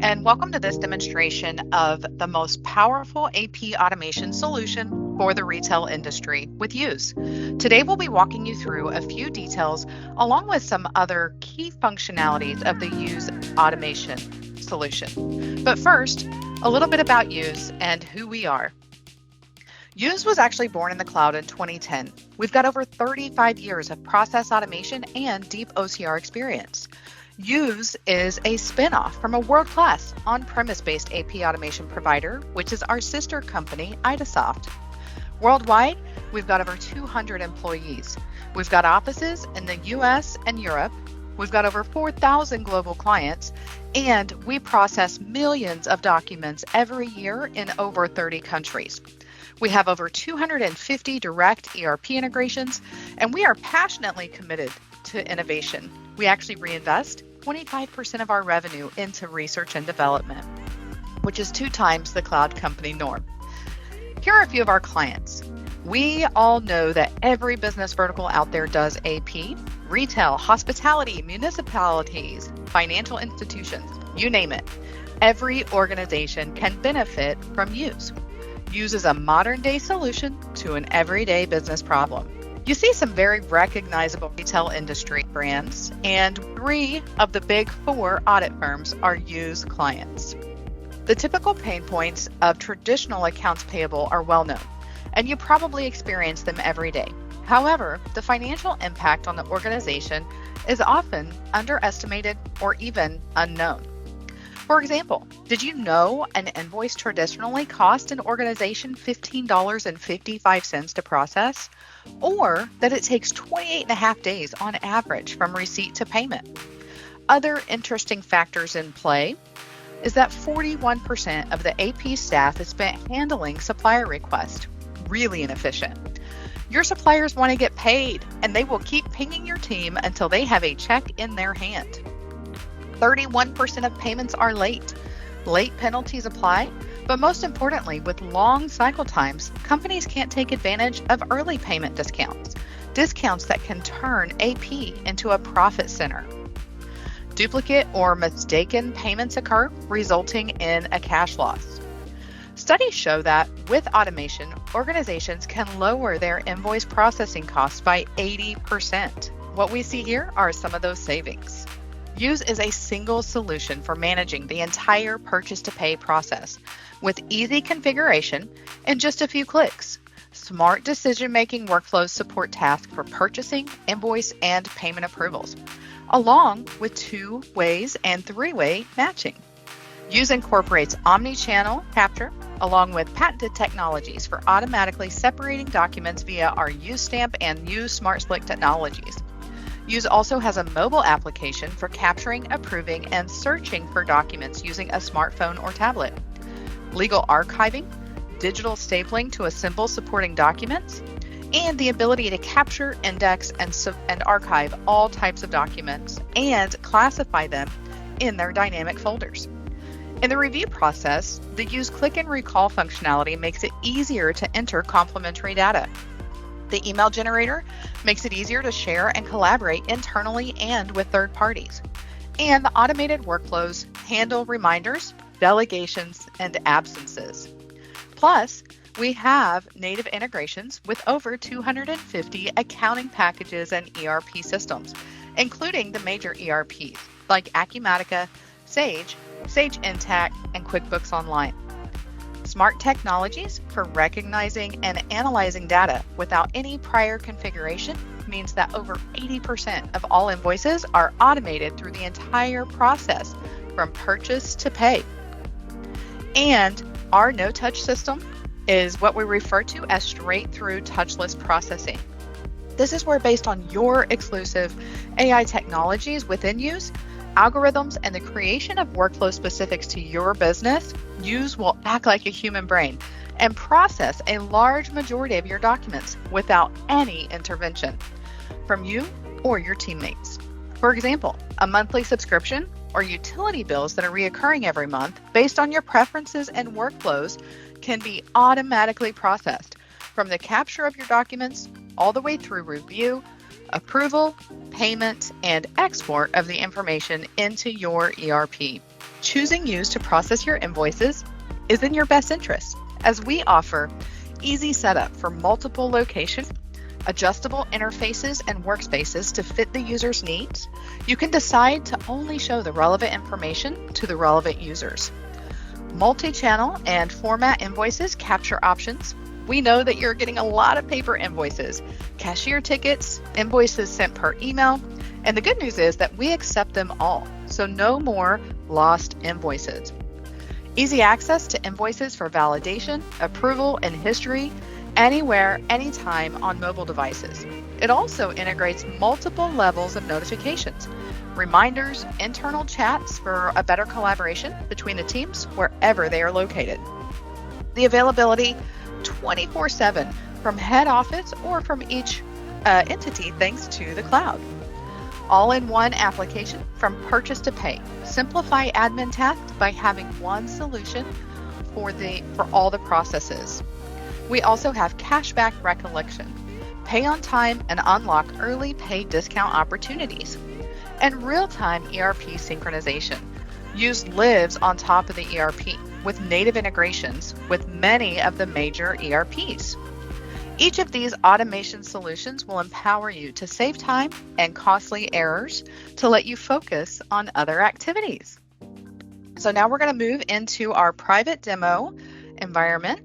and welcome to this demonstration of the most powerful AP automation solution for the retail industry with Yooz. Today we'll be walking you through a few details along with some other key functionalities of the Yooz automation solution. But first, a little bit about Yooz and who we are. Yooz was actually born in the cloud in 2010. We've got over 35 years of process automation and deep OCR experience. Yooz is a spinoff from a world-class on-premise-based AP automation provider, which is our sister company, Idasoft. Worldwide, we've got over 200 employees. We've got offices in the US and Europe. We've got over 4,000 global clients, and we process millions of documents every year in over 30 countries. We have over 250 direct ERP integrations, and we are passionately committed to innovation. We actually reinvest 25% of our revenue into research and development, which is 2 times the cloud company norm. Here are a few of our clients. We all know that every business vertical out there does AP, retail, hospitality, municipalities, financial institutions, you name it. Every organization can benefit from Yooz. Yooz is a modern-day solution to an everyday business problem. You see some very recognizable retail industry brands, and 3 of the big 4 audit firms are Yooz clients. The typical pain points of traditional accounts payable are well known, and you probably experience them every day. However, the financial impact on the organization is often underestimated or even unknown. For example, did you know an invoice traditionally cost an organization $15.55 to process? Or that it takes 28.5 days on average from receipt to payment? Other interesting factors in play is that 41% of the AP staff is spent handling supplier requests. Really inefficient. Your suppliers want to get paid, and they will keep pinging your team until they have a check in their hand. 31% of payments are late. Late penalties apply, but most importantly, with long cycle times, companies can't take advantage of early payment discounts that can turn AP into a profit center. Duplicate or mistaken payments occur, resulting in a cash loss. Studies show that with automation, organizations can lower their invoice processing costs by 80%. What we see here are some of those savings. Yooz is a single solution for managing the entire purchase-to-pay process with easy configuration and just a few clicks. Smart decision-making workflows support tasks for purchasing, invoice, and payment approvals, along with 2-way and 3-way matching. Yooz incorporates omni-channel capture along with patented technologies for automatically separating documents via our Yooz Stamp and Yooz Smart Slick technologies. Yooz also has a mobile application for capturing, approving, and searching for documents using a smartphone or tablet. Legal archiving, digital stapling to assemble supporting documents, and the ability to capture, index, and archive all types of documents and classify them in their dynamic folders. In the review process, the Yooz Click and Recall functionality makes it easier to enter complementary data. The email generator makes it easier to share and collaborate internally and with third parties. And the automated workflows handle reminders, delegations, and absences. Plus, we have native integrations with over 250 accounting packages and ERP systems, including the major ERPs like Acumatica, Sage Intacct, and QuickBooks Online. Smart technologies for recognizing and analyzing data without any prior configuration means that over 80% of all invoices are automated through the entire process from purchase to pay. And our no-touch system is what we refer to as straight-through touchless processing. This is where, based on your exclusive AI technologies within Yooz, algorithms, and the creation of workflow specifics to your business, Yooz will act like a human brain and process a large majority of your documents without any intervention from you or your teammates. For example, a monthly subscription or utility bills that are reoccurring every month based on your preferences and workflows can be automatically processed from the capture of your documents all the way through review, approval, payment, and export of the information into your ERP. choosing Yooz to process your invoices is in your best interest, as we offer easy setup for multiple locations, adjustable interfaces and workspaces to fit the user's needs. You can decide to only show the relevant information to the relevant users. Multi-channel and format invoices capture options. We know that you're getting a lot of paper invoices, cashier tickets, invoices sent per email, and the good news is that we accept them all, so no more lost invoices. Easy access to invoices for validation, approval, and history anywhere, anytime on mobile devices. It also integrates multiple levels of notifications, reminders, internal chats for a better collaboration between the teams wherever they are located. The availability 24/7 from head office or from each entity thanks to the cloud. All in one application from purchase to pay. Simplify admin tasks by having one solution for all the processes. We also have cashback recollection, pay on time and unlock early pay discount opportunities, and real-time ERP synchronization. Yooz lives on top of the ERP with native integrations with many of the major ERPs. Each of these automation solutions will empower you to save time and costly errors to let you focus on other activities. So now we're going to move into our private demo environment.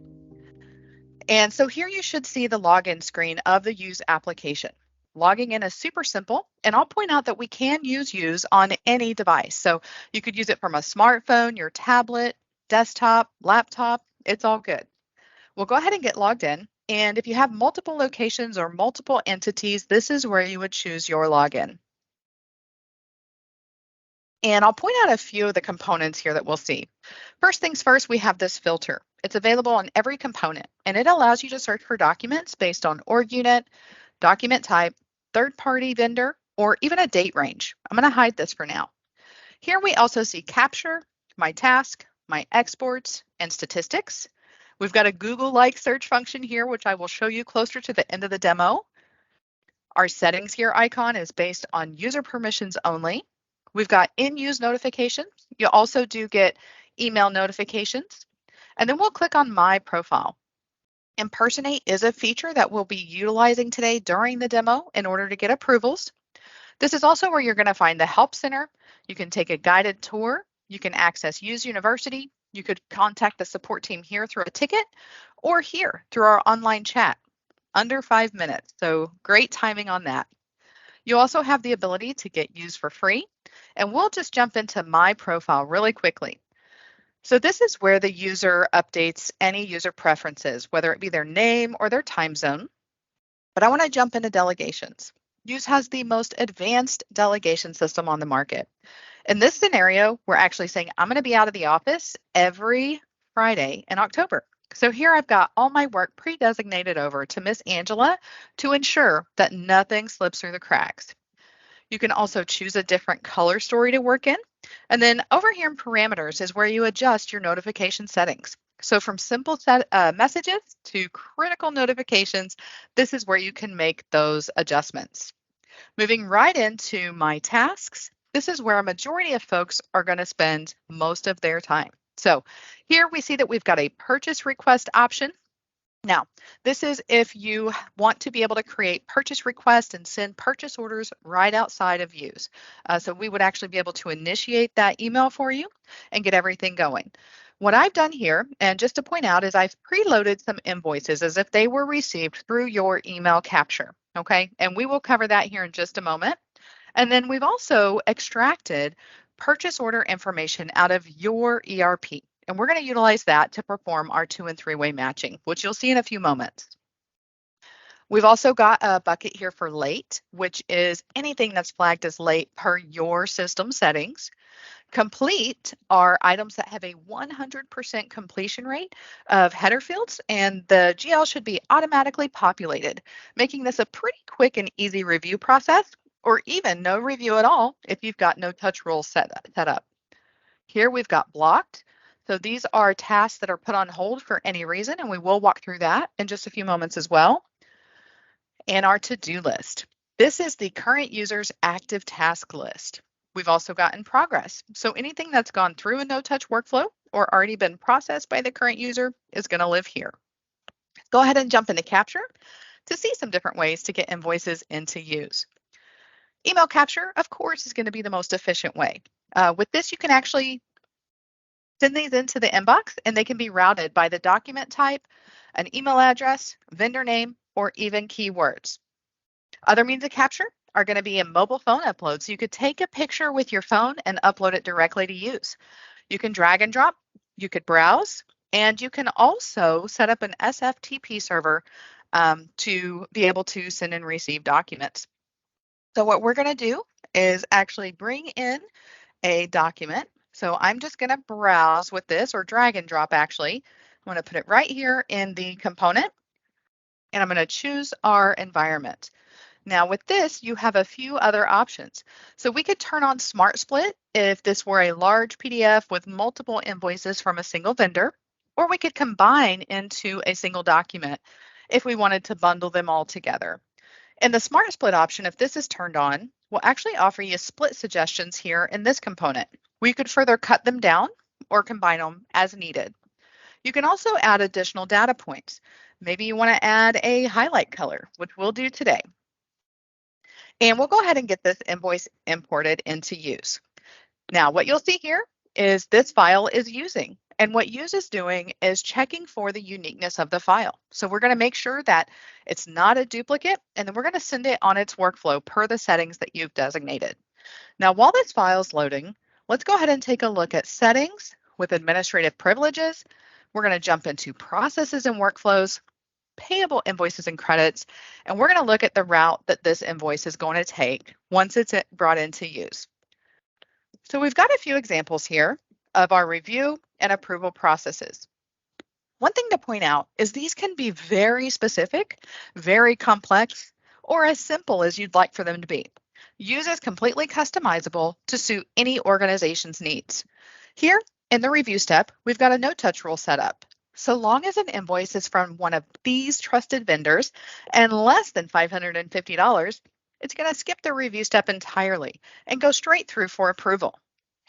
And so here you should see the login screen of the Yooz application. Logging in is super simple, and I'll point out that we can use Yooz on any device. So you could use it from a smartphone, your tablet, desktop, laptop, it's all good. We'll go ahead and get logged in. And if you have multiple locations or multiple entities, this is where you would choose your login. And I'll point out a few of the components here that we'll see. First things first, we have this filter. It's available on every component, and it allows you to search for documents based on org unit, document type, third-party vendor, or even a date range. I'm going to hide this for now. Here we also see capture, my task, my exports, and statistics. We've got a Google-like search function here, which I will show you closer to the end of the demo. Our settings here icon is based on user permissions only. We've got in-use notifications. You also do get email notifications. And then we'll click on My Profile. Impersonate is a feature that we'll be utilizing today during the demo in order to get approvals. This is also where you're going to find the Help Center. You can take a guided tour. You can access Yooz University. You could contact the support team here through a ticket or here through our online chat. Under 5 minutes, so great timing on that. You also have the ability to get Yooz for free, and we'll just jump into My Profile really quickly. So this is where the user updates any user preferences, whether it be their name or their time zone. But I want to jump into delegations. Yooz has the most advanced delegation system on the market. In this scenario, we're actually saying I'm going to be out of the office every Friday in October. So here I've got all my work pre-designated over to Miss Angela to ensure that nothing slips through the cracks. You can also choose a different color story to work in. And then over here in parameters is where you adjust your notification settings. So from simple messages to critical notifications, this is where you can make those adjustments. Moving right into my tasks, this is where a majority of folks are going to spend most of their time. So here we see that we've got a purchase request option. Now, this is if you want to be able to create purchase requests and send purchase orders right outside of Yooz. So we would actually be able to initiate that email for you and get everything going. What I've done here, and just to point out, is I've preloaded some invoices as if they were received through your email capture, okay? And we will cover that here in just a moment. And then we've also extracted purchase order information out of your ERP. And we're going to utilize that to perform our 2- and 3-way matching, which you'll see in a few moments. We've also got a bucket here for late, which is anything that's flagged as late per your system settings. Complete are items that have a 100% completion rate of header fields, and the GL should be automatically populated, making this a pretty quick and easy review process, or even no review at all if you've got no touch rules set up. Here we've got blocked. So these are tasks that are put on hold for any reason, and we will walk through that in just a few moments as well. And our to-do list. This is the current user's active task list. We've also got in progress. So anything that's gone through a no-touch workflow or already been processed by the current user is going to live here. Go ahead and jump into Capture to see some different ways to get invoices into Yooz. Email capture, of course, is going to be the most efficient way. With this, you can actually send these into the inbox and they can be routed by the document type, an email address, vendor name, or even keywords. Other means of capture are going to be a mobile phone upload. So you could take a picture with your phone and upload it directly to Yooz. You can drag and drop, you could browse, and you can also set up an SFTP server to be able to send and receive documents. So what we're going to do is actually bring in a document. So I'm just going to browse with this or drag and drop actually. I'm going to put it right here in the component and I'm going to choose our environment. Now with this, you have a few other options. So we could turn on Smart Split if this were a large PDF with multiple invoices from a single vendor, or we could combine into a single document if we wanted to bundle them all together. And the Smart Split option, if this is turned on, will actually offer you split suggestions here in this component. We could further cut them down or combine them as needed. You can also add additional data points. Maybe you want to add a highlight color, which we'll do today. And we'll go ahead and get this invoice imported into Yooz. Now, what you'll see here is this file is using. And what Yooz is doing is checking for the uniqueness of the file. So we're going to make sure that it's not a duplicate, and then we're going to send it on its workflow per the settings that you've designated. Now, while this file is loading, let's go ahead and take a look at settings with administrative privileges. We're going to jump into processes and workflows, payable invoices and credits, and we're going to look at the route that this invoice is going to take once it's brought into Yooz. So we've got a few examples here of our review and approval processes. One thing to point out is these can be very specific, very complex, or as simple as you'd like for them to be. Yooz is completely customizable to suit any organization's needs. Here in the review step, we've got a no-touch rule set up. So long as an invoice is from one of these trusted vendors and less than $550, it's going to skip the review step entirely and go straight through for approval.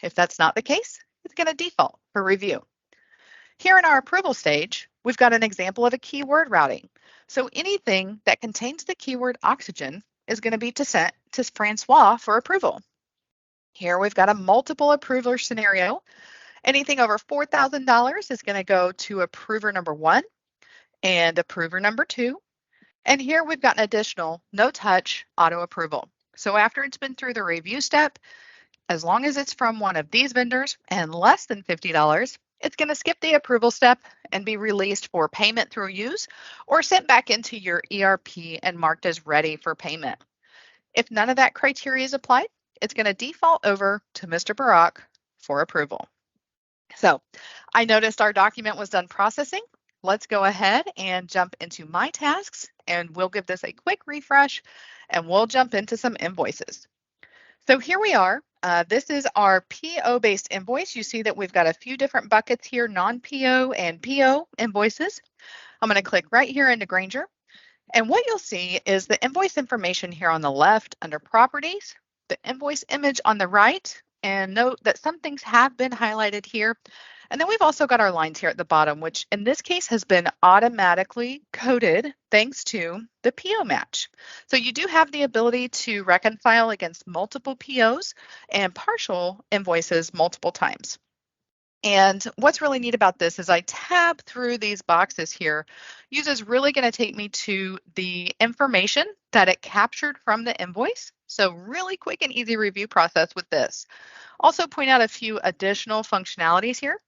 If that's not the case, it's going to default for review. Here in our approval stage, we've got an example of a keyword routing. So anything that contains the keyword oxygen is going to be sent to Francois for approval. Here we've got a multiple approver scenario. Anything over $4,000 is going to go to approver number 1 and approver number 2. And here we've got an additional no-touch auto approval. So after it's been through the review step, as long as it's from one of these vendors and less than $50, it's going to skip the approval step and be released for payment through Yooz or sent back into your ERP and marked as ready for payment. If none of that criteria is applied, it's going to default over to Mr. Barak for approval. So I noticed our document was done processing. Let's go ahead and jump into My Tasks, and we'll give this a quick refresh, and we'll jump into some invoices. So here we are. This is our PO-based invoice. You see that we've got a few different buckets here, non-PO and PO invoices. I'm going to click right here into Granger. And what you'll see is the invoice information here on the left under Properties, the invoice image on the right, and note that some things have been highlighted here. And then we've also got our lines here at the bottom, which in this case has been automatically coded thanks to the PO match. So you do have the ability to reconcile against multiple POs and partial invoices multiple times. And what's really neat about this is I tab through these boxes here. Yooz is really going to take me to the information that it captured from the invoice. So really quick and easy review process with this. Also point out a few additional functionalities here.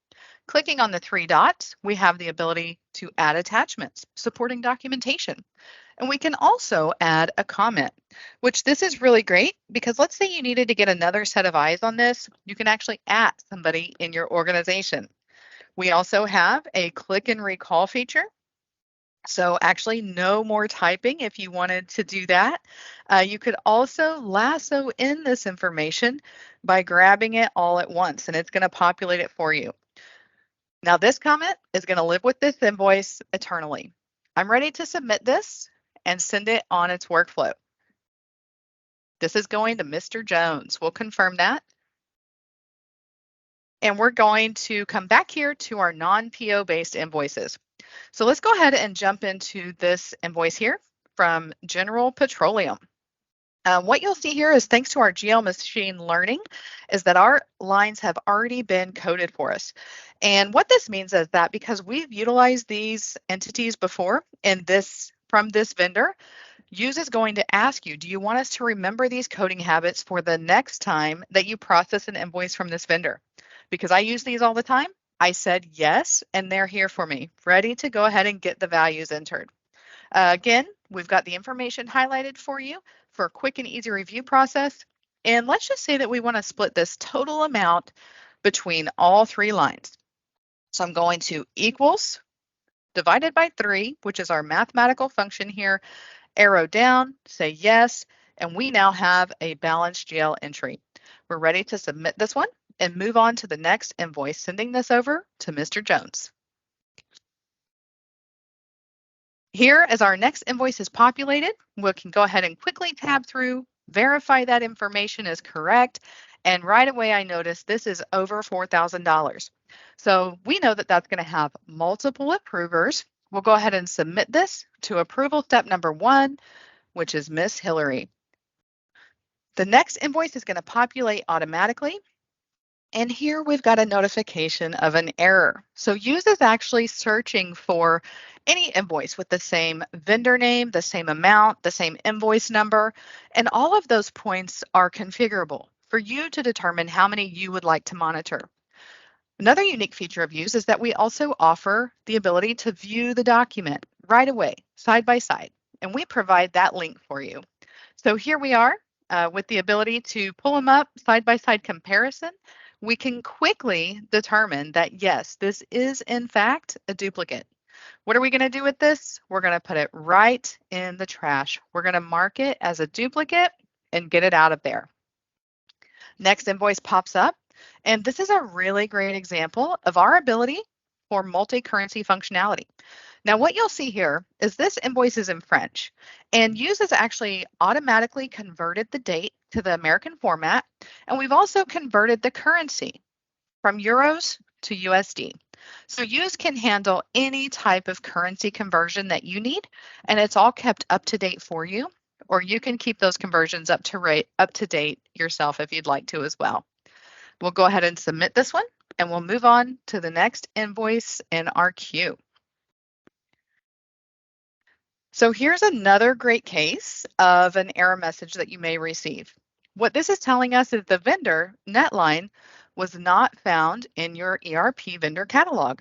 Clicking on the 3 dots, we have the ability to add attachments, supporting documentation. And we can also add a comment, which this is really great because let's say you needed to get another set of eyes on this, you can actually add somebody in your organization. We also have a click and recall feature. So actually no more typing if you wanted to do that. You could also lasso in this information by grabbing it all at once, and it's going to populate it for you. Now this comment is going to live with this invoice eternally. I'm ready to submit this and send it on its workflow. This is going to Mr. Jones. We'll confirm that. And we're going to come back here to our non-PO based invoices. So let's go ahead and jump into this invoice here from General Petroleum. What you'll see here is thanks to our GL machine learning is that our lines have already been coded for us. And what this means is that because we've utilized these entities before in this from this vendor, Yooz is going to ask you, do you want us to remember these coding habits for the next time that you process an invoice from this vendor? Because I use these all the time. I said yes, and they're here for me, ready to go ahead and get the values entered. Again, we've got the information highlighted for you for a quick and easy review process. And let's just say that we want to split this total amount between all three lines. So I'm going to equals divided by 3, which is our mathematical function here, arrow down, say yes, and we now have a balanced GL entry. We're ready to submit this one and move on to the next invoice, sending this over to Mr. Jones. Here, as our next invoice is populated, we can go ahead and quickly tab through, verify that information is correct, and right away I notice this is over $4,000. So we know that that's going to have multiple approvers. We'll go ahead and submit this to approval step number 1, which is Miss Hillary. The next invoice is going to populate automatically. And here we've got a notification of an error. So Yooz is actually searching for any invoice with the same vendor name, the same amount, the same invoice number, and all of those points are configurable for you to determine how many you would like to monitor. Another unique feature of Yooz is that we also offer the ability to view the document right away, side by side, and we provide that link for you. So here we are with the ability to pull them up, side-by-side comparison. We can quickly determine that, yes, this is in fact a duplicate. What are we going to do with this? We're going to put it right in the trash. We're going to mark it as a duplicate and get it out of there. Next invoice pops up, and this is a really great example of our ability for multi-currency functionality. Now, what you'll see here is this invoice is in French, and Yooz has actually automatically converted the date to the American format, and we've also converted the currency from euros to USD. So Yooz can handle any type of currency conversion that you need, and it's all kept up to date for you, or you can keep those conversions up to date yourself if you'd like to as well. We'll go ahead and submit this one, and we'll move on to the next invoice in our queue. So here's another great case of an error message that you may receive. What this is telling us is the vendor netline was not found in your ERP vendor catalog.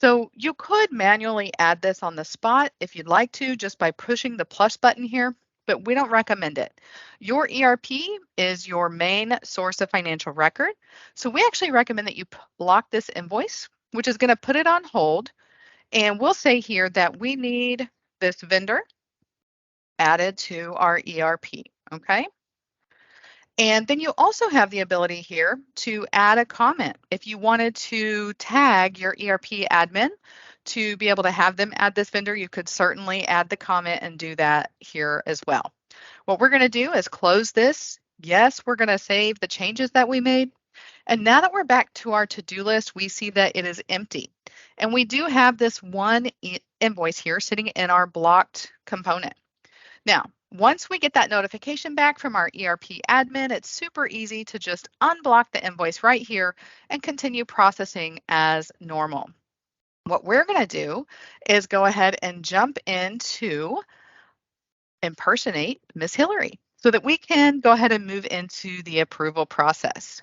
So you could manually add this on the spot if you'd like to, just by pushing the plus button here, but we don't recommend it. Your ERP is your main source of financial record. So we actually recommend that you block this invoice, which is going to put it on hold. And we'll say here that we need this vendor added to our ERP, okay? And then you also have the ability here to add a comment. If you wanted to tag your ERP admin to be able to have them add this vendor, you could certainly add the comment and do that here as well. What we're going to do is close this. Yes, we're going to save the changes that we made. And now that we're back to our to-do list, we see that it is empty. And we do have this one invoice here sitting in our blocked component. Now, once we get that notification back from our ERP admin, it's super easy to just unblock the invoice right here and continue processing as normal. What we're going to do is go ahead and jump into impersonate Miss Hillary so that we can go ahead and move into the approval process.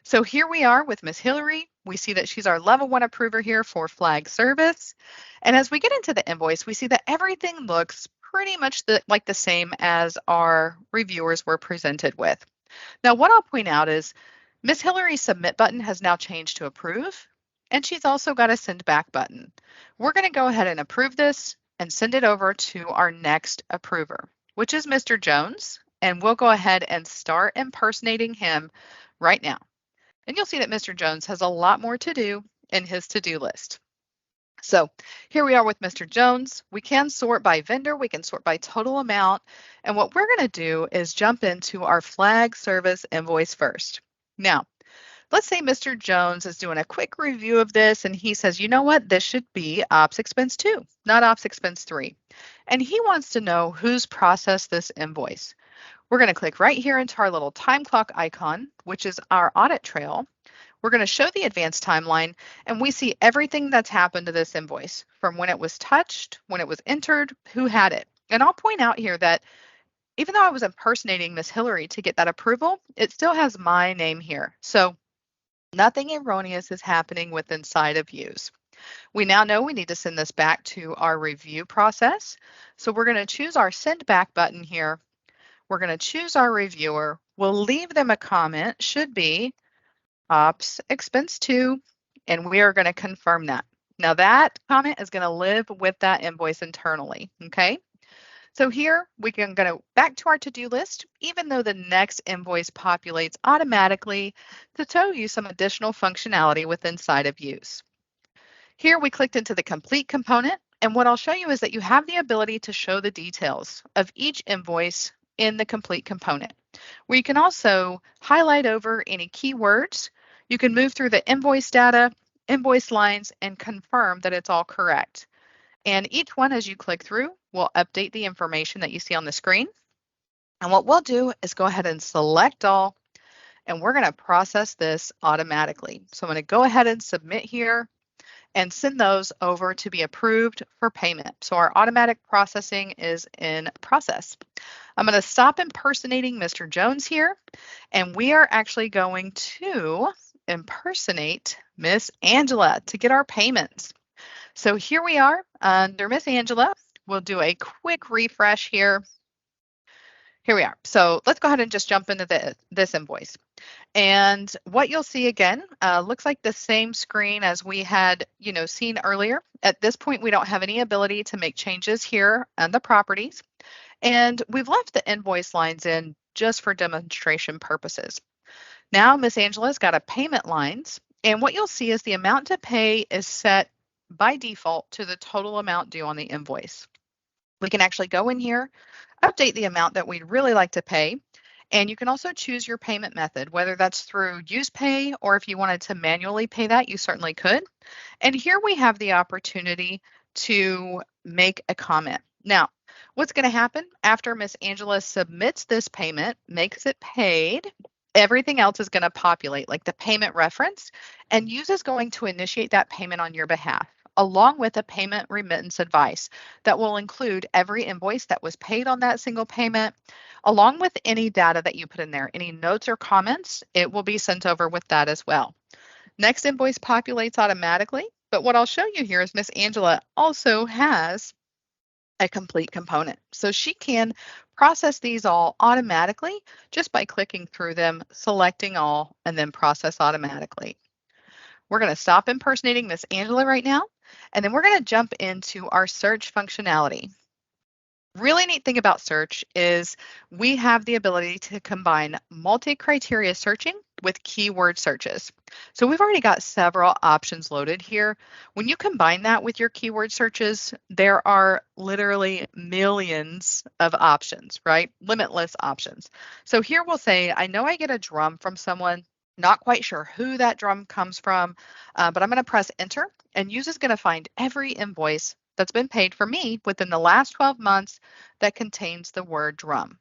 So here we are with Miss Hillary. We see that she's our level 1 approver here for flag service. And as we get into the invoice, we see that everything looks pretty much like the same as our reviewers were presented with. Now, what I'll point out is Miss Hillary's submit button has now changed to approve, and she's also got a send back button. We're going to go ahead and approve this and send it over to our next approver, which is Mr. Jones, and we'll go ahead and start impersonating him right now. And you'll see that Mr. Jones has a lot more to do in his to-do list. So here we are with Mr. Jones. We can sort by vendor, we can sort by total amount. And what we're going to do is jump into our flag service invoice first. Now, let's say Mr. Jones is doing a quick review of this and he says, you know what, this should be ops expense 2, not ops expense 3. And he wants to know who's processed this invoice. We're going to click right here into our little time clock icon, which is our audit trail. We're going to show the advanced timeline, and we see everything that's happened to this invoice from when it was touched, when it was entered, who had it. And I'll point out here that even though I was impersonating Miss Hillary to get that approval, it still has my name here. So nothing erroneous is happening with inside of Yooz. We now know we need to send this back to our review process. So we're going to choose our send back button here. We're going to choose our reviewer. We'll leave them a comment, should be ops expense 2, and we are going to confirm that. Now that comment is going to live with that invoice internally, okay? So here we can go back to our to-do list, even though the next invoice populates automatically to show you some additional functionality with inside of Yooz. Here we clicked into the complete component, and what I'll show you is that you have the ability to show the details of each invoice in the complete component, where you can also highlight over any keywords. You can move through the invoice data, invoice lines, and confirm that it's all correct. And each one, as you click through, will update the information that you see on the screen. And what we'll do is go ahead and select all, and we're going to process this automatically. So I'm going to go ahead and submit here and send those over to be approved for payment. So our automatic processing is in process. I'm going to stop impersonating Mr. Jones here, and we are actually going to impersonate Miss Angela to get our payments. So here we are under Miss Angela. We'll do a quick refresh here. Here we are. So let's go ahead and just jump into this invoice. And what you'll see again looks like the same screen as we had, seen earlier. At this point, we don't have any ability to make changes here on the properties. And we've left the invoice lines in just for demonstration purposes. Now, Miss Angela's got a payment lines. And what you'll see is the amount to pay is set by default to the total amount due on the invoice. We can actually go in here, update the amount that we'd really like to pay. And you can also choose your payment method, whether that's through Yooz Pay or if you wanted to manually pay that, you certainly could. And here we have the opportunity to make a comment. Now, what's going to happen after Miss Angela submits this payment, makes it paid, everything else is going to populate, like the payment reference, and Yooz is going to initiate that payment on your behalf, along with a payment remittance advice that will include every invoice that was paid on that single payment, along with any data that you put in there. Any notes or comments, it will be sent over with that as well. Next invoice populates automatically, but what I'll show you here is Miss Angela also has a complete component. So she can process these all automatically just by clicking through them, selecting all, and then process automatically. We're going to stop impersonating Miss Angela right now, and then we're going to jump into our search functionality. Really neat thing about search is we have the ability to combine multi-criteria searching with keyword searches. So we've already got several options loaded here. When you combine that with your keyword searches, there are literally millions of options, right? Limitless options. So here we'll say, I know I get a drum from someone, not quite sure who that drum comes from, but I'm going to press enter, and Yooz is going to find every invoice that's been paid for me within the last 12 months that contains the word drum.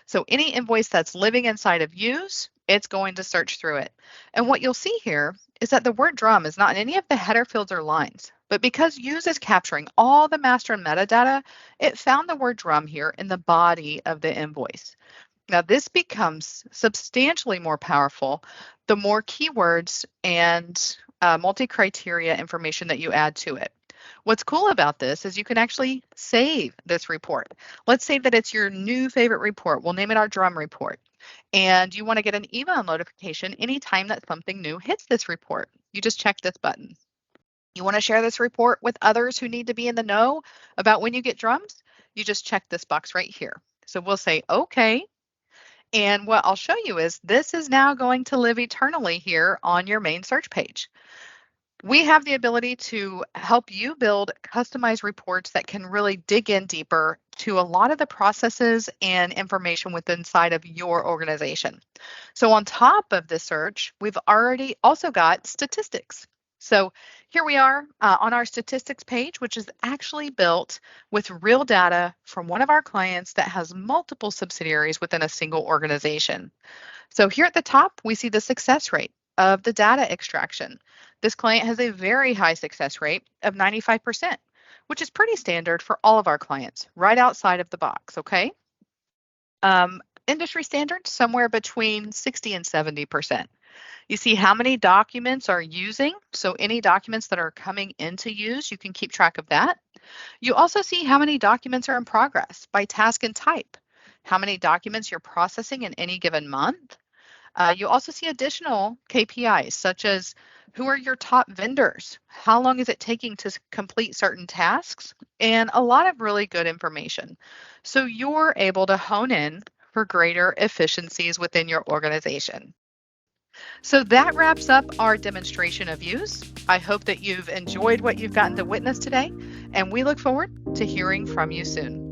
So any invoice that's living inside of Yooz, it's going to search through it. And what you'll see here is that the word drum is not in any of the header fields or lines, but because Yooz is capturing all the master and metadata, it found the word drum here in the body of the invoice. Now this becomes substantially more powerful the more keywords and multi-criteria information that you add to it. What's cool about this is you can actually save this report. Let's say that it's your new favorite report. We'll name it our drum report. And you want to get an email notification anytime that something new hits this report. You just check this button. You want to share this report with others who need to be in the know about when you get drums? You just check this box right here. So we'll say, okay. And what I'll show you is this is now going to live eternally here on your main search page. We have the ability to help you build customized reports that can really dig in deeper to a lot of the processes and information within inside of your organization. So on top of this search, we've already also got statistics. So here we are on our statistics page, which is actually built with real data from one of our clients that has multiple subsidiaries within a single organization. So here at the top, we see the success rate of the data extraction. This client has a very high success rate of 95%, which is pretty standard for all of our clients, right outside of the box, okay? Industry standards, somewhere between 60 and 70%. You see how many documents are using. So any documents that are coming into use, you can keep track of that. You also see how many documents are in progress by task and type, how many documents you're processing in any given month. You also see additional KPIs such as who are your top vendors? How long is it taking to complete certain tasks? And a lot of really good information. So you're able to hone in for greater efficiencies within your organization. So that wraps up our demonstration of Yooz. I hope that you've enjoyed what you've gotten to witness today, and we look forward to hearing from you soon.